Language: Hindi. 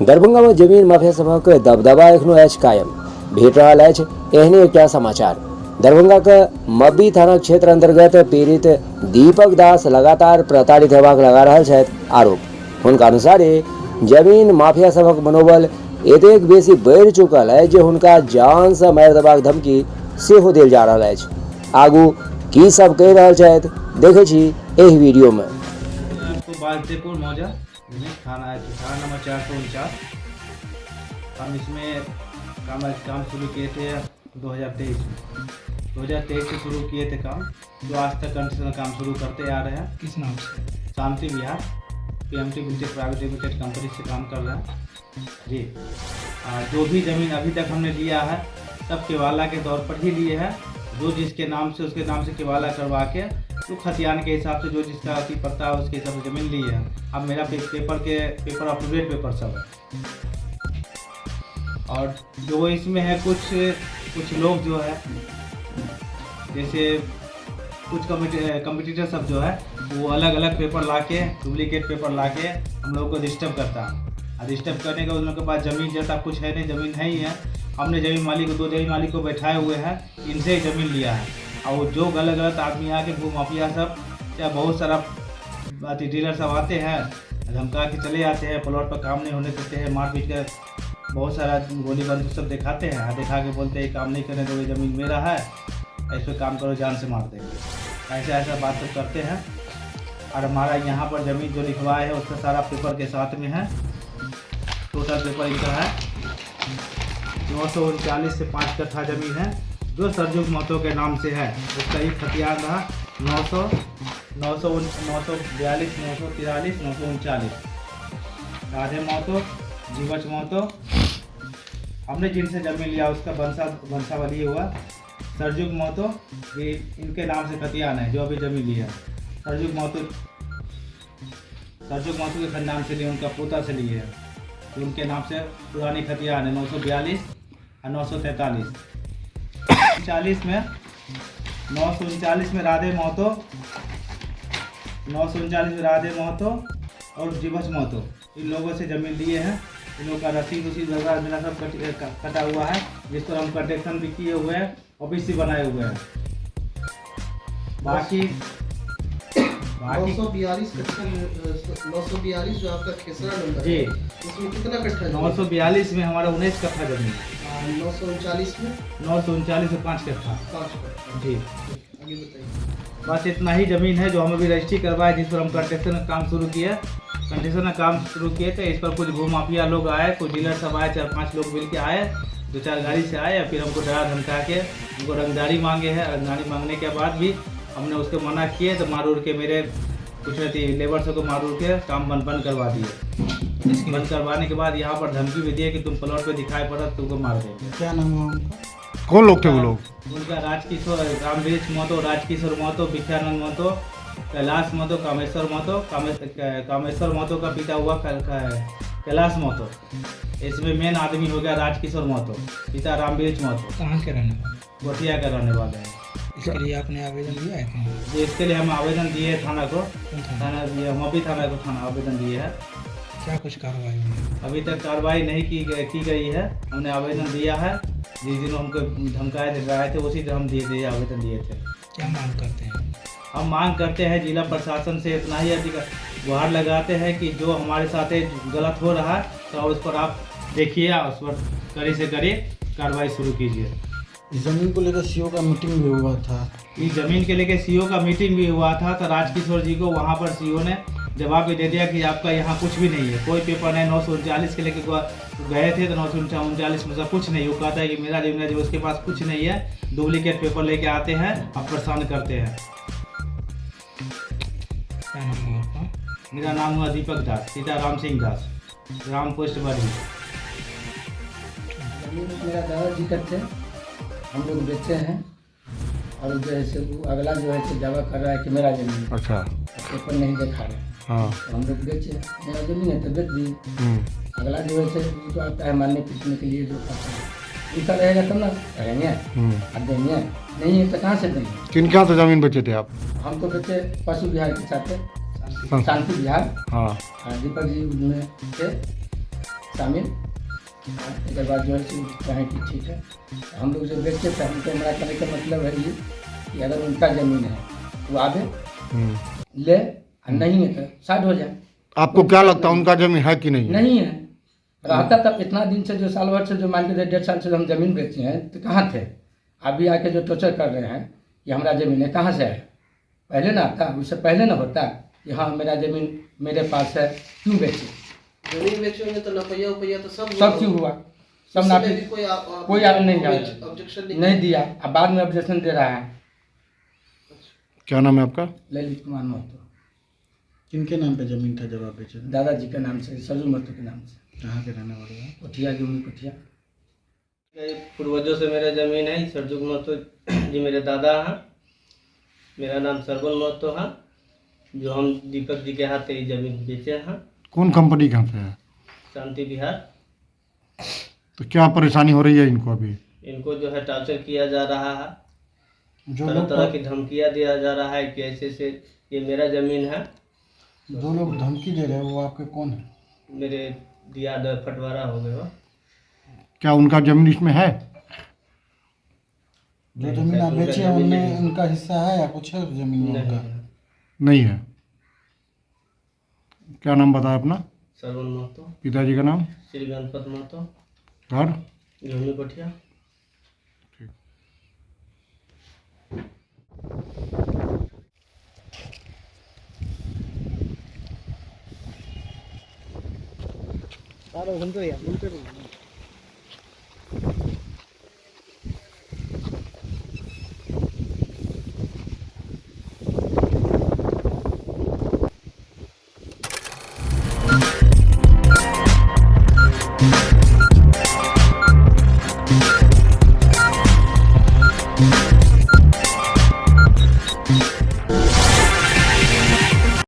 દરભંગામાં જમીન માફિયા સમક દબદબા એકનો એચ કાયમ भेट रहा है एहने एक समाचार। दरभंगा के मब्बी थाना क्षेत्र अंतर्गत पीड़ित दीपक दास लगातार प्रताड़ित होबाक लगा रहा है आरोप। उनका अनुसार जमीन माफिया सभक मनोबल एतेक बेसी बढ़ चुकल है जो उनका जान से मार देबाक धमकी सेहो देल जा रहा है। आगू की सब कह रहा है देखे छी एही वीडियो में। बाजदेपुर मौजा थाना नंबर 449। हम इसमें काम शुरू किए थे 2023 से शुरू किए थे काम, जो आज तक कंटिन्यू काम शुरू करते आ रहे हैं। किस नाम से? शांति विहार PMT Biltech private limited company से काम कर रहे हैं जी। जो भी ज़मीन अभी तक हमने लिया है सब केवाला के तौर पर ही लिए है। जो जिसके नाम से उसके नाम से केवाला करवा के तो खतियान के हिसाब से जो जिसका अति पता है उसके हिसाब से ज़मीन ली है। अब मेरा paper up to date paper सब है। और जो इसमें है कुछ लोग जो है जैसे कुछ कम्पिटिटर सब जो है वो अलग अलग पेपर लाके डुप्लीकेट पेपर लाके हम लोगों को डिस्टर्ब करता है। और डिस्टर्ब करने के उन लोगों के पास ज़मीन जैसा कुछ है नहीं, ज़मीन है ही है। हमने दो जमीन मालिक को बैठाए हुए हैं, इनसे ही ज़मीन लिया है। और जो गलत गलत आदमी आके भू माफिया सब या बहुत सारा डीलर सब आते हैं, धमका के चले जाते हैं, प्लॉट पर काम नहीं होने देते हैं, मार पीट कर बहुत सारा गोली बंदूक सब दिखाते हैं। दिखा के बोलते हैं काम नहीं करने दोगे, ज़मीन मेरा है, ऐसे काम करो जान से मार देंगे। ऐसा बात सब करते हैं। और हमारा यहाँ पर ज़मीन जो लिखवाए है उसका सारा पेपर के साथ में है। टोटल पेपर इनका है 939 से 5 कट्ठा ज़मीन है जो सरजुग महतो के नाम से है। उसका एक खतियान रहा 942, 943, 939। राधे महतो, जीवच महतो, हमने जिनसे ज़मीन लिया उसका वंशावली हुआ। सरजुग महतो ये इनके नाम से खतियान है जो अभी ज़मीन लिया है। सरजुग महतो के खानदान से लिए, उनका पोता से लिए है तो उनके नाम से पुरानी खतियान है 942 और 943। 939 में राधे महतो, 939 में राधे महतो और जीवच महतो इन लोगों से ज़मीन लिए हैं। इन लोगों का रसीद वगैरह मेरा सब कटा हुआ है, जिस पर हम कंडक्शन भी किए हुए हैं, OBC बनाए हुए हैं। बाकी 942 जो आपका खेसरा नंबर जी, इसमें कितना कट्ठा? 942 में हमारा 19 कट्ठा जमीन है। 939 में 939 में 5 कट्ठा 5 कट्ठा। जी। आगे बताइए। बस इतना ही ज़मीन है जो हम अभी रजिस्ट्री करवाए, जिस पर हम कंस्ट्रक्शन का काम शुरू किए थे। इस पर कुछ भू माफिया लोग आए, कुछ डीलर सब आए, 4-5 लोग मिल के आए, 2-4 गाड़ी से आए, फिर हमको डरा धमका के उनको रंगदारी मांगे हैं। रंगदारी मांगने के बाद भी हमने उसको मना किए तो मार उड़ के मेरे कुछ लेबर को मार उड़ के काम बंद करवा दिए। बंद करवाने के बाद यहाँ पर धमकी भी दिए कि तुम प्लॉट पे दिखाई पड़ा तुमको मार देंगे। क्या नाम है उनका? कौन लोग थे वो लोग? उनका राजकिशोर, रामवीर महतो, राजकिशोर महतो, विख्यानंद महतो, कैलाश महतो, कामेश्वर महतो का पिता हुआ कैलाश महतो। इसमें मेन आदमी हो गया राजकिशोर महतो, पिता रामवीर महतो। कहाँ के रहने वाले? गोटिया के रहने वाले हैं। इसके लिए आपने आवेदन दिया है? जी, इसके लिए हम आवेदन दिए हैं थाना को, मब्बी थाना को आवेदन दिए हैं। क्या कुछ कार्रवाई हुई? अभी तक कार्रवाई नहीं की गई है। हमने आवेदन दिया है, जिस दिन हमको धमकाए दिखाए थे उसी दिन हम आवेदन दिए थे। क्या मांग करते हैं? हम मांग करते हैं जिला प्रशासन से इतना ही गुहार लगाते हैं कि जो हमारे साथ गलत हो रहा है तो उस पर आप देखिए, उस पर कड़ी से कड़ी कार्रवाई शुरू कीजिए। ज़मीन को लेकर CO का मीटिंग भी हुआ था। इस ज़मीन के लेकर CO का मीटिंग भी हुआ था तो राजकिशोर जी को वहाँ पर CO ने जवाब भी दे दिया कि आपका यहाँ कुछ भी नहीं है, कोई पेपर नहीं। 939 के लेके गए थे तो 939 में से कुछ नहीं। वो कहता है कि मेरा ज़मीन है, जो उसके पास कुछ नहीं है, डुप्लीकेट पेपर लेके आते हैं और परेशान करते हैं। क्या नाम है आपका? मेरा नाम हुआ दीपक दास, सीता राम सिंह दास, ग्राम पोस्ट बड़ी। मेरा दादाजी का थे, हम लोग बेचे हैं। और जैसे वो अगला जो है दावा कर रहा है कि मेरा ज़मीन है, अच्छा, पेपर नहीं दिखा रहे। हाँ, तो हम लोग बेचे, मेरा ज़मीन है तो बेच दी। अगला जो है वो तो आता है मारने पीटने के लिए, जो खाता है उनका रहेगा तब ना करेंगे और देंगे, नहीं है तो कहाँ से देंगे? किन कहाँ से जमीन बेचे थे आप? हम तो बेचे पशु विहार के साथ शांति विहार। हाँ, दीपक जी में थे शामिल। उसके बाद जो है सो कहें कि ठीक है, हम लोग जो बेचते थे, हमको हमारा कहने का मतलब है ये कि अगर उनका ज़मीन है तो आवे ले, और नहीं है तो साइड हो जाए। आपको क्या लगता है उनका जमीन है कि नहीं है? नहीं है, रहता तब इतना दिन से जो साल भर से जो मान के 1.5 साल से हम ज़मीन बेचे हैं तो कहाँ थे? अभी आके जो टोचर कर रहे हैं कि हमारा ज़मीन है, कहाँ से है? पहले ना आता, उससे पहले ना होता कि हाँ मेरा ज़मीन मेरे पास है, क्यों बेचे? जमीन बेचोगे तो नपैया उपैया तो सब सब क्यों हुआ? सब उसमें नापी, भी कोई आप नहीं ऑब्जेक्शन नहीं दिया, अब बाद में ऑब्जेक्शन दे रहा है। क्या नाम है आपका? ललित कुमार महतो, किनके नाम पे जमीन था जब आप बेचे थे? दादाजी के नाम से, सरजू महतो के नाम से, कहाँ के रहने वाले हैं? कोठिया जूमी कोठिया। पूर्वजों से मेरा जमीन है। सरजुग महतो जी मेरे दादा हैं। मेरा नाम सरबल महतो है, जो हम दीपक जी के हाथ ये जमीन बेचे हैं। कौन कंपनी कहाँ पे है? शांति विहार। तो क्या परेशानी हो रही है इनको अभी? इनको जो है टॉर्चर किया जा रहा है, जो तरह लोग तरह की धमकियाँ दिया जा रहा है कि ऐसे से ये मेरा ज़मीन है। जो लोग धमकी दे रहे हैं वो आपके कौन है? मेरे दियाद फटवारा हो गए हो। क्या उनका जमीन इसमें है? जो जमीन आप बेचे हैं उनमें उनका हिस्सा है या कुछ है जमीन में उनका? नहीं है। क्या नाम बताया अपना? सरवन महतो। पिताजी का नाम? श्री गणपत महतो, घर? झूमी कोठिया। सारा घूमते